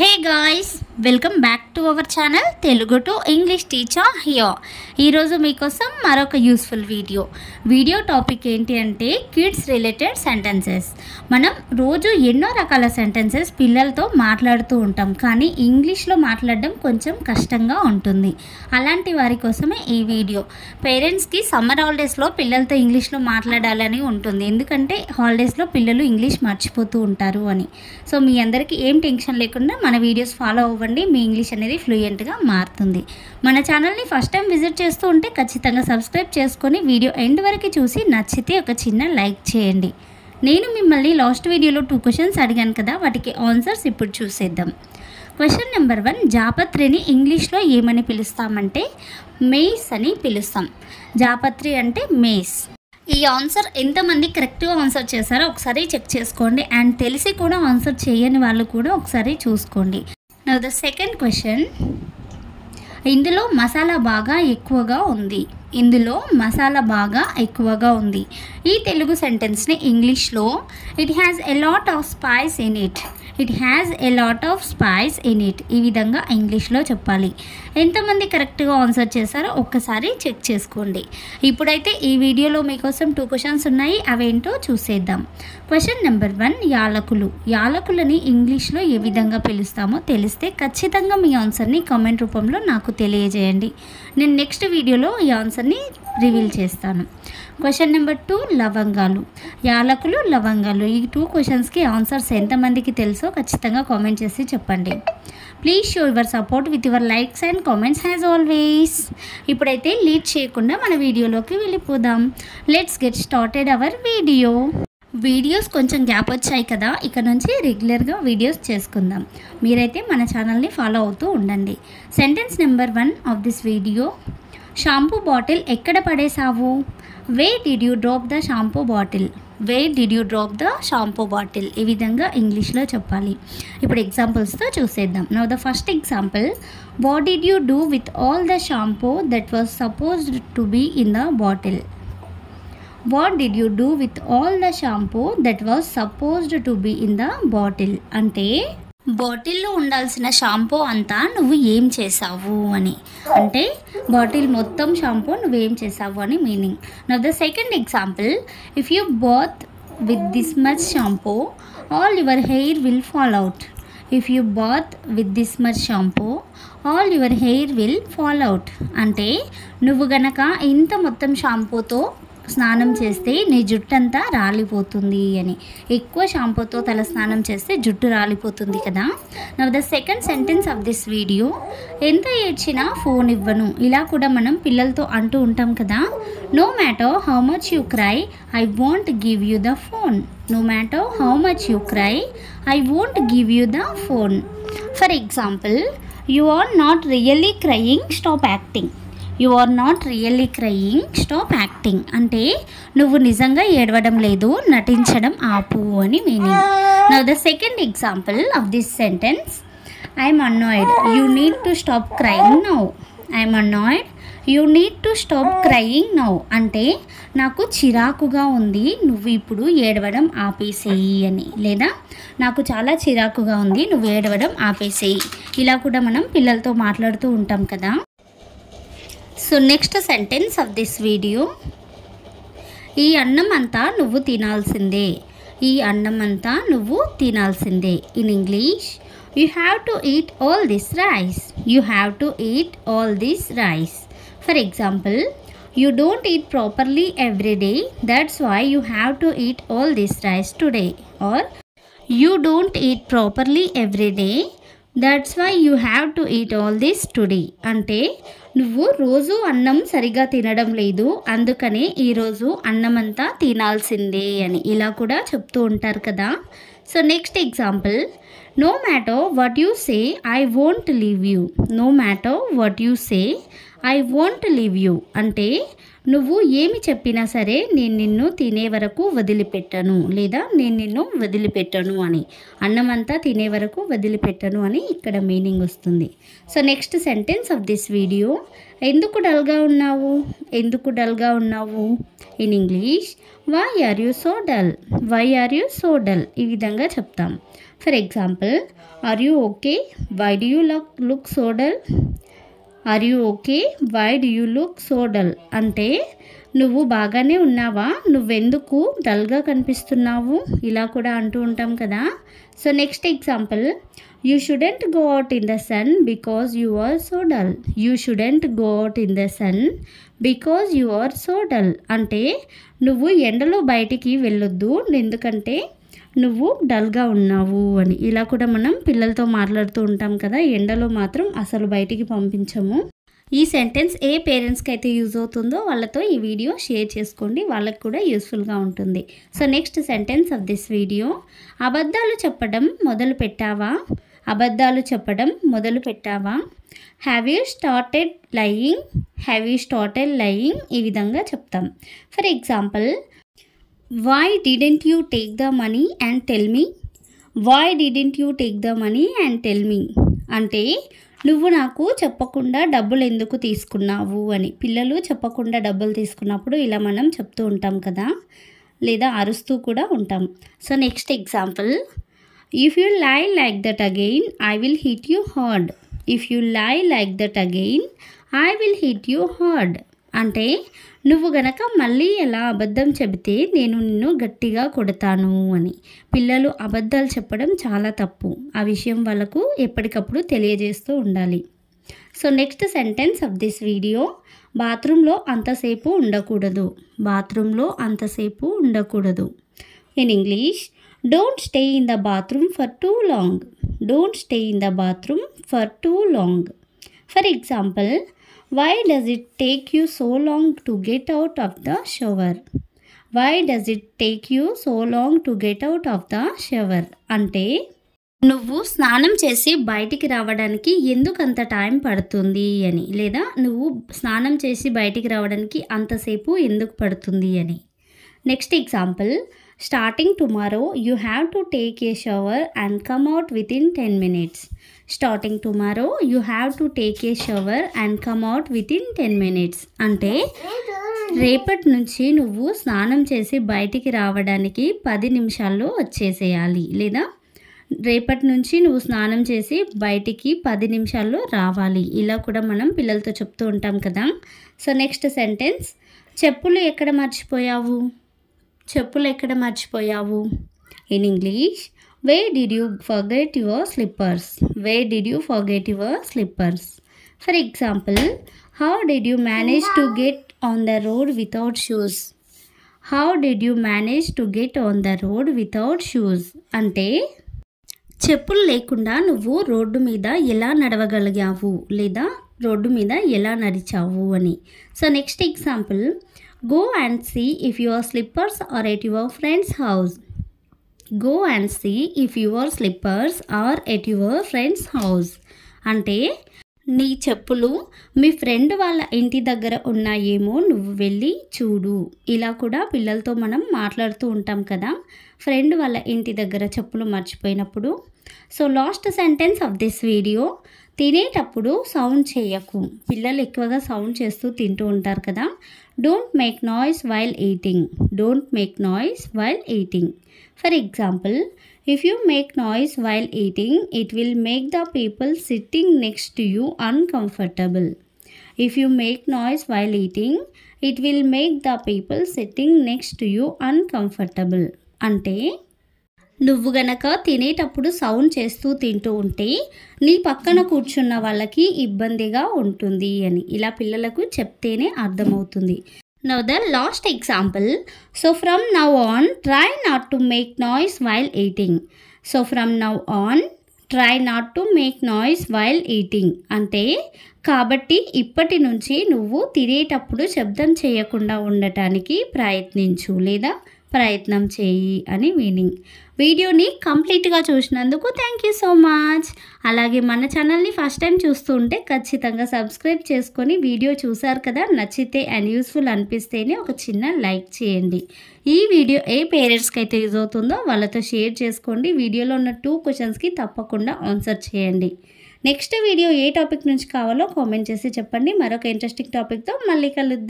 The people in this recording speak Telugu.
Hey guys, welcome back to our channel Telugu to English teacher here. ఈరోజు మీకోసం మరొక యూస్ఫుల్ వీడియో టాపిక్ ఏంటి అంటే కిడ్స్ రిలేటెడ్ సెంటెన్సెస్. మనం రోజు ఎన్నో రకాల సెంటెన్సెస్ పిల్లలతో మాట్లాడుతూ ఉంటాం, కానీ ఇంగ్లీష్లో మాట్లాడడం కొంచెం కష్టంగా ఉంటుంది. అలాంటి వారి కోసమే ఈ వీడియో. పేరెంట్స్కి సమ్మర్ హాలిడేస్లో పిల్లలతో ఇంగ్లీష్లో మాట్లాడాలని ఉంటుంది, ఎందుకంటే హాలిడేస్లో పిల్లలు ఇంగ్లీష్ మర్చిపోతూ ఉంటారు అని. సో మీ అందరికీ ఏం టెన్షన్ లేకుండా మన వీడియోస్ ఫాలో అవ్వండి, మీ ఇంగ్లీష్ అనేది ఫ్లూయెంట్గా మారుతుంది. మన ఛానల్ని ఫస్ట్ టైం విజిట్ చేస్తూ ఉంటే ఖచ్చితంగా సబ్స్క్రైబ్ చేసుకొని వీడియో ఎండ్ వరకు చూసి నచ్చితే ఒక చిన్న లైక్ చేయండి. నేను మిమ్మల్ని లాస్ట్ వీడియోలో 2 క్వశ్చన్స్ అడిగాను కదా, వాటికి ఆన్సర్స్ ఇప్పుడు చూసేద్దాం. క్వశ్చన్ నెంబర్ 1, జాపత్రిని ఇంగ్లీష్లో ఏమని పిలుస్తామంటే మేస్ అని పిలుస్తాం. జాపత్రి అంటే మేస్. ఈ ఆన్సర్ ఎంతమంది కరెక్ట్గా ఆన్సర్ చేశారో ఒకసారి చెక్ చేసుకోండి, అండ్ తెలిసి కూడా ఆన్సర్ చేయని వాళ్ళు కూడా ఒకసారి చూసుకోండి. నౌ ద సెకండ్ క్వశ్చన్, ఇందులో మసాలా బాగా ఎక్కువగా ఉంది. ఇందులో మసాలా బాగా ఎక్కువగా ఉంది. ఈ తెలుగు సెంటెన్స్ని ఇంగ్లీష్లో it has a lot of spice in it. It has a lot of spice in it. ఈ విధంగా ఇంగ్లీష్లో చెప్పాలి. ఎంతమంది కరెక్ట్గా ఆన్సర్ చేశారో ఒక్కసారి చెక్ చేసుకోండి. ఇప్పుడైతే ఈ వీడియోలో మీకోసం 2 క్వశ్చన్స్ ఉన్నాయి, అవేంటో చూసేద్దాం. క్వశ్చన్ నెంబర్ 1, యాలకులు. యాలకులని ఇంగ్లీష్లో ఏ విధంగా పిలుస్తామో తెలిస్తే ఖచ్చితంగా మీ ఆన్సర్ని కామెంట్ రూపంలో నాకు తెలియజేయండి. నేను నెక్స్ట్ వీడియోలో ఈ ఆన్సర్ని రివీల్ చేస్తాను. క్వశ్చన్ నెంబర్ 2, లవంగాలు. యాలకులు, లవంగాలు. ఈ 2 క్వశ్చన్స్కి ఆన్సర్స్ ఎంతమందికి తెలుసో ఖచ్చితంగా కామెంట్ చేసి చెప్పండి. Please show your support with your likes and comments as always. ఇప్పుడైతే లీడ్ చేయకుండా మన వీడియోలోకి వెళ్ళిపోదాం. Let's get started our video. Videos కొంచెం గ్యాప్ వచ్చాయి కదా, ఇక నుంచి రెగ్యులర్గా వీడియోస్ చేసుకుందాం. మీరైతే మన ఛానల్ని ఫాలో అవుతూ ఉండండి. Sentence number 1 of this video, shampoo bottle ఎక్కడ పడేసావు? Where did you drop the shampoo bottle? Where did you drop the shampoo bottle. ఈ విధంగా ఇంగ్లీష్లో చెప్పాలి. ఇప్పుడు ఎగ్జాంపుల్స్తో చూసేద్దాం. Now the first example, what did you do with all the shampoo that was supposed to be in the bottle? What did you do with all the shampoo that was supposed to be in the bottle అంటే బాటిల్లో ఉండాల్సిన షాంపూ అంతా నువ్వు ఏం చేసావు అని. అంటే బాటిల్ మొత్తం షాంపూ నువ్వేం చేసావు అని meaning. Now the second example, if you bath with this much shampoo all your hair will fall out. If you bath with this much shampoo all your hair will fall out అంటే నువ్వు గనక ఇంత మొత్తం షాంపూతో స్నానం చేస్తే నీ జుట్టు అంతా రాలిపోతుంది అని. ఎక్కువ షాంపూతో తల స్నానం చేస్తే జుట్టు రాలిపోతుంది కదా. Now the second sentence of this video, ఎంత ఏడ్చినా ఫోన్ ఇవ్వను. ఇలా కూడా మనం పిల్లలతో అంటూ ఉంటాం కదా. No matter how much you cry I won't give you the phone. No matter how much you cry I won't give you the phone. For example, you are not really crying, stop acting. You are not really crying, stop acting అంటే నువ్వు నిజంగా ఏడవడం లేదు, నటించడం ఆపు అని meaning. Now the second example of this sentence, I'm annoyed you need to stop crying now. I'm annoyed you need to stop crying now అంటే నాకు చిరాకుగా ఉంది, నువ్వు ఇప్పుడు ఏడవడం ఆపేసేయి అని. లేదా నాకు చాలా చిరాకుగా ఉంది, నువ్వు ఏడవడం ఆపేసేయి. ఇలా కూడా మనం పిల్లలతో మాట్లాడుతూ ఉంటాం కదా. So next sentence of this video, ఈ అన్నం అంతా నువ్వు తినాల్సిందే. ఈ అన్నం అంతా నువ్వు తినాల్సిందే. In English, you have to eat all this rice. You have to eat all this rice. For example, you don't eat properly every day, that's why you have to eat all this rice today. Or you don't eat properly every day, that's why you have to eat all this today అంటే నువ్వు రోజు అన్నం సరిగా తినడం లేదు, అందుకనే ఈరోజు అన్నమంతా తినాల్సిందే అని. ఇలా కూడా చెప్తూ ఉంటారు కదా. So next example, no matter what you say I won't leave you. No matter what you say I won't leave you అంటే నువ్వు ఏమి చెప్పినా సరే నేను నిన్ను తినే వరకు వదిలిపెట్టను, లేదా నేను నిన్ను వదిలిపెట్టను అని. అన్నమంతా తినే వరకు వదిలిపెట్టను అని ఇక్కడ మీనింగ్ వస్తుంది. So next sentence of this video, ఎందుకు డల్గా ఉన్నావు? ఎందుకు డల్గా ఉన్నావు? In English, why are you so dull? Why are you so dull? ఈ విధంగా చెప్తాం. For example, are you okay, why do you look so dull. Are you okay, why do you look so dull అంటే నువ్వు బాగానే ఉన్నావా, నువ్వెందుకు డల్గా కనిపిస్తున్నావు, ఇలా కూడా అంటూ ఉంటాం కదా. So next example, you shouldn't go out in the sun because you are so dull. You shouldn't go out in the sun because you are so dull అంటే నువ్వు ఎండలో బయటికి వెళ్ళొద్దు ఎందుకంటే నువ్వు డల్గా ఉన్నావు అని. ఇలా కూడా మనం పిల్లలతో మాట్లాడుతూ ఉంటాం కదా, ఎండలో మాత్రం అసలు బయటికి పంపించము. ఈ సెంటెన్స్ ఏ పేరెంట్స్కి అయితే యూజ్ అవుతుందో వాళ్ళతో ఈ వీడియో షేర్ చేసుకోండి, వాళ్ళకి కూడా యూస్ఫుల్గా ఉంటుంది. So next sentence of this video, అబద్ధాలు చెప్పడం మొదలు పెట్టావా. అబద్ధాలు చెప్పడం మొదలు పెట్టావా. Have you started lying. Have you started lying ఈ విధంగా చెప్తాం. For example, why didn't you take the money and tell me. Why didn't you take the money and tell me అంటే నువ్వు నాకు చెప్పకుండా డబ్బులు ఎందుకు తీసుకున్నావు అని. పిల్లలు చెప్పకుండా డబ్బులు తీసుకున్నప్పుడు ఇలా మనం చెప్తూ ఉంటాం కదా, లేదా అరుస్తూ కూడా ఉంటాం. So next example, if you లై like that again I will hit you hard. If you లై like that again I will hit you hard అంటే నువ్వు గనక మళ్ళీ ఎలా అబద్ధం చెబితే నేను నిన్ను గట్టిగా కొడతాను అని. పిల్లలు అబద్ధాలు చెప్పడం చాలా తప్పు, ఆ విషయం వాళ్ళకు ఎప్పటికప్పుడు తెలియజేస్తూ ఉండాలి. So next sentence of this video, బాత్రూంలో అంతసేపు ఉండకూడదు. బాత్రూంలో అంతసేపు ఉండకూడదు. In English, don't stay in the bathroom for two long. Don't stay in the bathroom for two long. For example, why does it take you so long to get out of the shower. Why does it take you so long to get out of the shower అంటే నువ్వు స్నానం చేసి బయటికి రావడానికి ఎందుకు అంత టైం పడుతుంది అని, లేదా నువ్వు స్నానం చేసి బయటికి రావడానికి అంతసేపు ఎందుకు పడుతుంది అని. Next example, starting tomorrow you have to take a shower and come out with in 10 minutes. Starting tomorrow you have to take a shower and come out with in 10 minutes అంటే రేపటి నుంచి నువ్వు స్నానం చేసి బయటికి రావడానికి 10 నిమిషాల్లో వచ్చేసేయాలి, లేదా రేపటి నుంచి నువ్వు స్నానం చేసి బయటికి 10 నిమిషాల్లో రావాలి. ఇలా కూడా మనం పిల్లలతో చెప్తూ ఉంటాం కదా. సో నెక్స్ట్ సెంటెన్స్, చెప్పులు ఎక్కడ మర్చిపోయావు. చెప్పులు ఎక్కడ మర్చిపోయావు. In English, where did you forget your slippers. Where did you forget your slippers. For example, how did you manage to get on the road without shoes. How did you manage to get on the road without shoes అంటే చెప్పులు లేకుండా నువ్వు రోడ్డు మీద ఎలా నడవగలిగావు, లేదా రోడ్డు మీద ఎలా నడిచావు అని. So next example, go and see if your slippers are at your friend's house. Go and see if your slippers are at your friend's house అంటే నీ చెప్పులు మీ ఫ్రెండ్ వాళ్ళ ఇంటి దగ్గర ఉన్నాయేమో నువ్వు వెళ్ళి చూడు. ఇలా కూడా పిల్లలతో మనం మాట్లాడుతూ ఉంటాం కదా, ఫ్రెండ్ వాళ్ళ ఇంటి దగ్గర చెప్పులు మర్చిపోయినప్పుడు. So last sentence of this video, తినేటప్పుడు సౌండ్ చేయకు. పిల్లలు ఎక్కువగా సౌండ్ చేస్తూ తింటూ ఉంటారు కదా. Don't make noise while eating. Don't make noise while eating. For example, if you make noise while eating, it will make the people sitting next to you uncomfortable. If you make noise while eating, it will make the people sitting next to you uncomfortable అంటే నువ్వు గనక తినేటప్పుడు సౌండ్ చేస్తూ తింటూ ఉంటే నీ పక్కన కూర్చున్న వాళ్ళకి ఇబ్బందిగా ఉంటుంది అని. ఇలా పిల్లలకు చెప్తేనే అర్థమవుతుంది. Now the last example. So from now on, try not to make noise while eating. So from now on, try not to make noise while eating అంటే కాబట్టి ఇప్పటి నుంచి నువ్వు తినేటప్పుడు శబ్దం చేయకుండా ఉండటానికి ప్రయత్నించు, లేదా ప్రయత్నం చేయి అని మీనింగ్. వీడియోని కంప్లీట్గా చూసినందుకు థ్యాంక్ యూ సో మచ్. అలాగే మన ఛానల్ని ఫస్ట్ టైం చూస్తూ ఉంటే ఖచ్చితంగా సబ్స్క్రైబ్ చేసుకొని వీడియో చూసారు కదా, నచ్చితే అండ్ యూస్ఫుల్ అనిపిస్తేనే ఒక చిన్న లైక్ చేయండి. ఈ వీడియో ఏ పేరెంట్స్కి అయితే యూజ్ అవుతుందో వాళ్ళతో షేర్ చేసుకోండి. వీడియోలో ఉన్న 2 క్వశ్చన్స్కి తప్పకుండా ఆన్సర్ చేయండి. నెక్స్ట్ వీడియో ఏ టాపిక్ నుంచి కావాలో కామెంట్ చేసి చెప్పండి. మరొక ఇంట్రెస్టింగ్ టాపిక్తో మళ్ళీ కలుద్దాం.